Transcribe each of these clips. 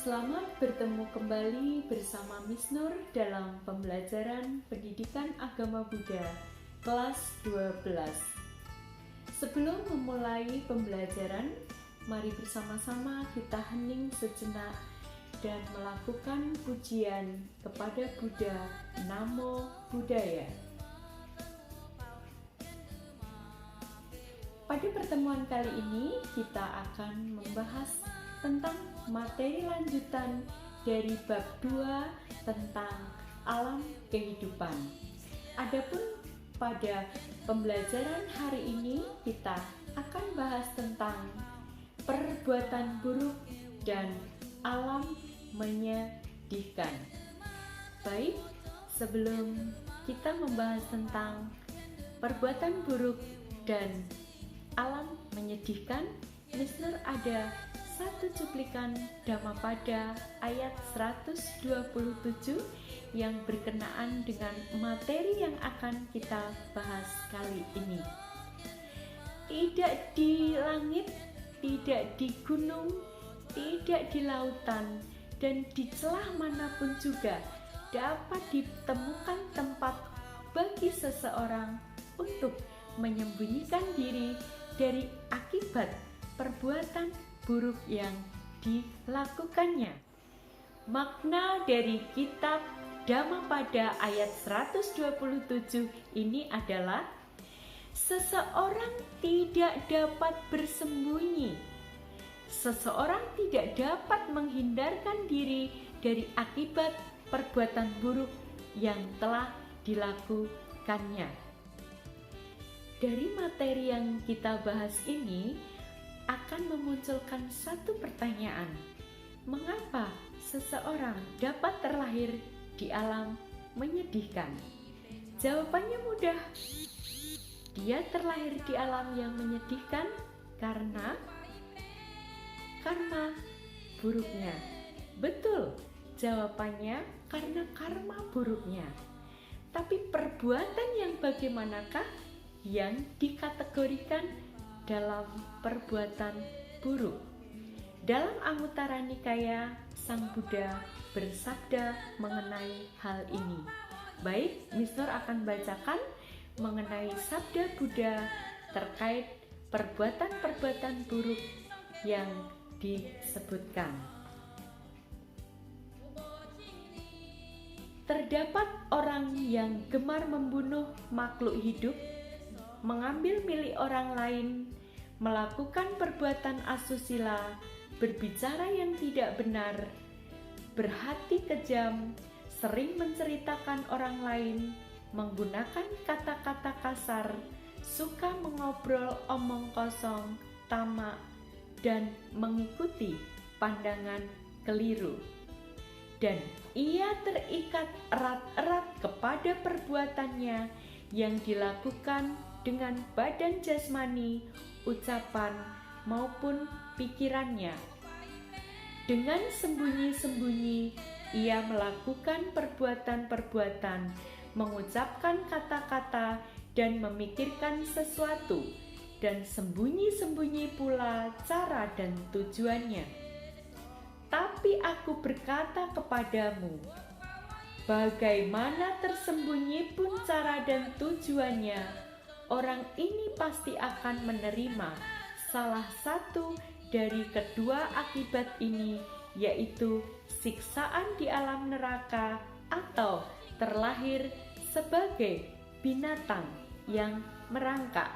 Selamat bertemu kembali bersama Miss Nur dalam pembelajaran Pendidikan Agama Buddha kelas 12. Sebelum memulai pembelajaran, mari bersama-sama kita hening sejenak dan melakukan pujian kepada Buddha. Namo Buddhaya. Pada pertemuan kali ini kita akan membahas tentang materi lanjutan dari bab 2 tentang alam kehidupan. Adapun pada pembelajaran hari ini kita akan bahas tentang perbuatan buruk dan alam menyedihkan. Baik, sebelum kita membahas tentang perbuatan buruk dan alam menyedihkan, Miss Nur ada satu cuplikan Dhammapada ayat 127 yang berkenaan dengan materi yang akan kita bahas kali ini. Tidak di langit, tidak di gunung, tidak di lautan, dan di celah manapun juga dapat ditemukan tempat bagi seseorang untuk menyembunyikan diri dari akibat perbuatan buruk yang dilakukannya. Makna dari kitab Dhammapada ayat 127 ini adalah seseorang tidak dapat bersembunyi. Seseorang tidak dapat menghindarkan diri dari akibat perbuatan buruk yang telah dilakukannya. Dari materi yang kita bahas ini akan memunculkan satu pertanyaan. Mengapa seseorang dapat terlahir di alam menyedihkan? Jawabannya mudah. Dia terlahir di alam yang menyedihkan karena karma buruknya. Betul, jawabannya karena karma buruknya. Tapi perbuatan yang bagaimanakah yang dikategorikan dalam perbuatan buruk? Dalam Anguttara Nikaya, Sang Buddha bersabda mengenai hal ini. Baik, Miss Nur akan bacakan mengenai sabda Buddha terkait perbuatan-perbuatan buruk yang disebutkan. Terdapat orang yang gemar membunuh makhluk hidup, mengambil milik orang lain, melakukan perbuatan asusila, berbicara yang tidak benar, berhati kejam, sering menceritakan orang lain, menggunakan kata-kata kasar, suka mengobrol omong kosong, tamak, dan mengikuti pandangan keliru. Dan ia terikat erat-erat kepada perbuatannya yang dilakukan dengan badan jasmani, ucapan, maupun pikirannya. Dengan sembunyi-sembunyi, ia melakukan perbuatan-perbuatan, mengucapkan kata-kata, dan memikirkan sesuatu, dan sembunyi-sembunyi pula cara dan tujuannya. Tapi aku berkata kepadamu, bagaimana tersembunyi pun cara dan tujuannya, orang ini pasti akan menerima salah satu dari kedua akibat ini, yaitu siksaan di alam neraka atau terlahir sebagai binatang yang merangkak.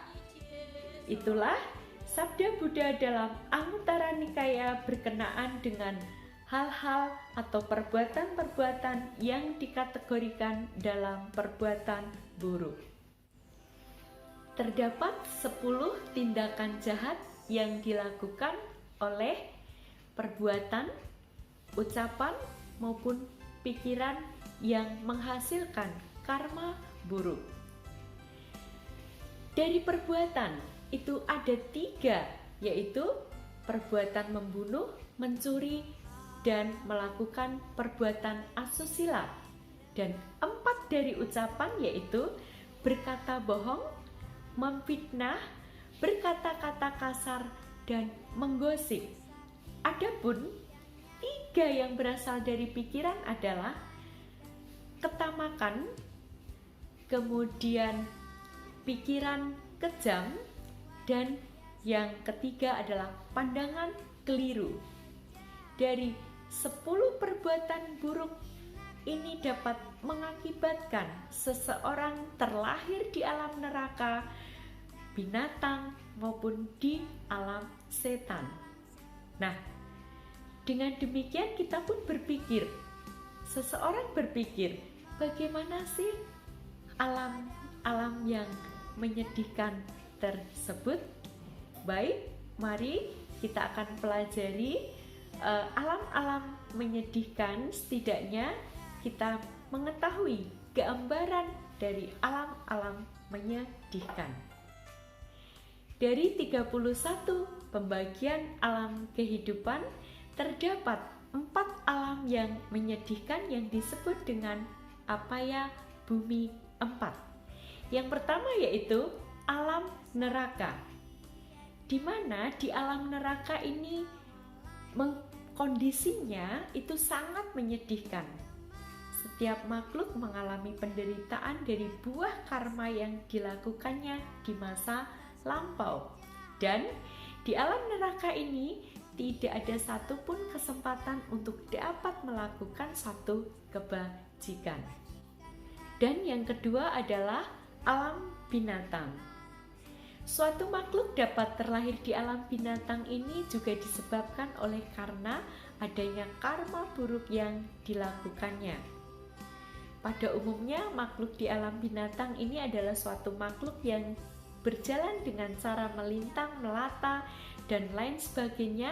Itulah sabda Buddha dalam Anguttara Nikaya berkenaan dengan hal-hal atau perbuatan-perbuatan yang dikategorikan dalam perbuatan buruk. Terdapat 10 tindakan jahat yang dilakukan oleh perbuatan, ucapan, maupun pikiran yang menghasilkan karma buruk. Dari perbuatan itu ada 3, yaitu perbuatan membunuh, mencuri, dan melakukan perbuatan asusila. Dan 4 dari ucapan yaitu berkata bohong, memfitnah, berkata-kata kasar, dan menggosip. Adapun tiga yang berasal dari pikiran adalah ketamakan, kemudian pikiran kejam, dan yang ketiga adalah pandangan keliru. Dari 10 perbuatan buruk ini dapat mengakibatkan seseorang terlahir di alam neraka, binatang, maupun di alam setan. Nah, dengan demikian kita pun berpikir, seseorang berpikir, bagaimana sih alam yang menyedihkan tersebut? Baik, mari kita akan pelajari alam-alam menyedihkan. Setidaknya kita mengetahui gambaran dari alam-alam menyedihkan. Dari 31 pembagian alam kehidupan, terdapat 4 alam yang menyedihkan yang disebut dengan Apaya Bumi 4. Yang pertama yaitu alam neraka, di mana di alam neraka ini kondisinya itu sangat menyedihkan. Setiap makhluk mengalami penderitaan dari buah karma yang dilakukannya di masa lampau. Dan di alam neraka ini tidak ada satupun kesempatan untuk dapat melakukan satu kebajikan. Dan yang kedua adalah alam binatang. Suatu makhluk dapat terlahir di alam binatang ini juga disebabkan oleh karena adanya karma buruk yang dilakukannya. Pada umumnya makhluk di alam binatang ini adalah suatu makhluk yang berjalan dengan cara melintang, melata, dan lain sebagainya,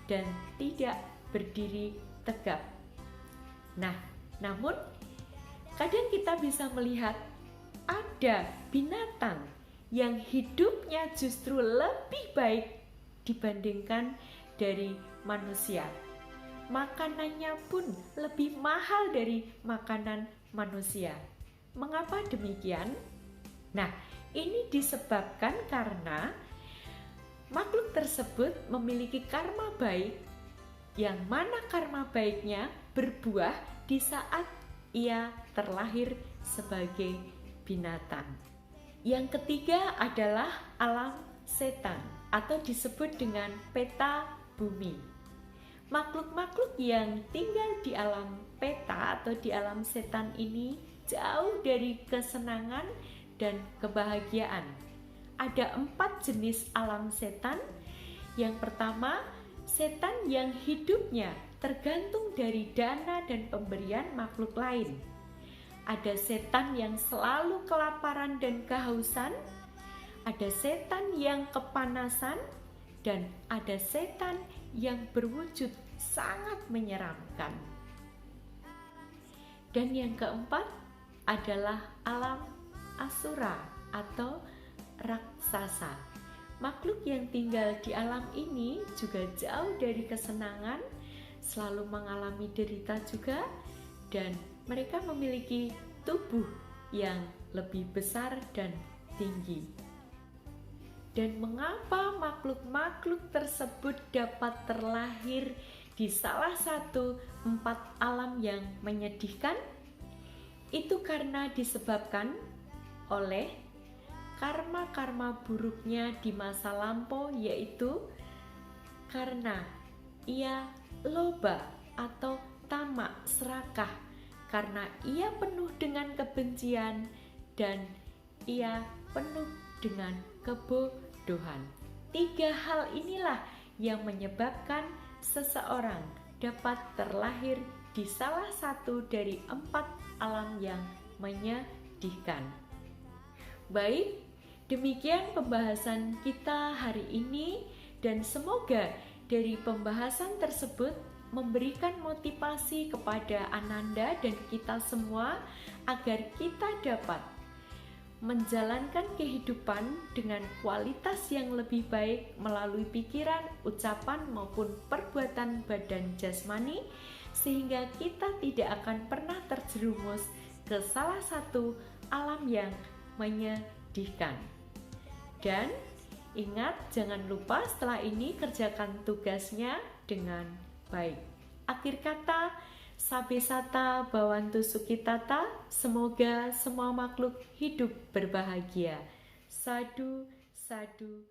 dan tidak berdiri tegap. Nah, namun kadang kita bisa melihat ada binatang yang hidupnya justru lebih baik dibandingkan dari manusia. Makanannya pun lebih mahal dari makanan manusia. Mengapa demikian? Nah, ini disebabkan karena makhluk tersebut memiliki karma baik, yang mana karma baiknya berbuah di saat ia terlahir sebagai binatang. Yang ketiga adalah alam setan atau disebut dengan peta bumi. Makhluk-makhluk yang tinggal di alam peta atau di alam setan ini jauh dari kesenangan dan kebahagiaan. Ada 4 jenis alam setan. Yang pertama, setan yang hidupnya tergantung dari dana dan pemberian makhluk lain. Ada setan yang selalu kelaparan dan kehausan, ada setan yang kepanasan, dan ada setan yang berwujud sangat menyeramkan. Dan yang keempat adalah alam asura atau raksasa. Makhluk yang tinggal di alam ini juga jauh dari kesenangan, selalu mengalami derita juga, dan mereka memiliki tubuh yang lebih besar dan tinggi. Dan mengapa makhluk-makhluk tersebut dapat terlahir di salah satu 4 alam yang menyedihkan? Itu karena disebabkan oleh karma-karma buruknya di masa lampau, yaitu karena ia loba atau tamak, serakah, karena ia penuh dengan kebencian dan ia penuh dengan kebodohan. 3 hal inilah yang menyebabkan seseorang dapat terlahir di salah satu dari 4 alam yang menyedihkan. Baik, demikian pembahasan kita hari ini, dan semoga dari pembahasan tersebut memberikan motivasi kepada Ananda dan kita semua agar kita dapat menjalankan kehidupan dengan kualitas yang lebih baik melalui pikiran, ucapan maupun perbuatan badan jasmani, sehingga kita tidak akan pernah terjerumus ke salah satu alam yang menyedihkan. Dan ingat, jangan lupa setelah ini kerjakan tugasnya dengan baik. Akhir kata, Sabe Sata Bawantu Sukitata, semoga semua makhluk hidup berbahagia. Sadu, sadu,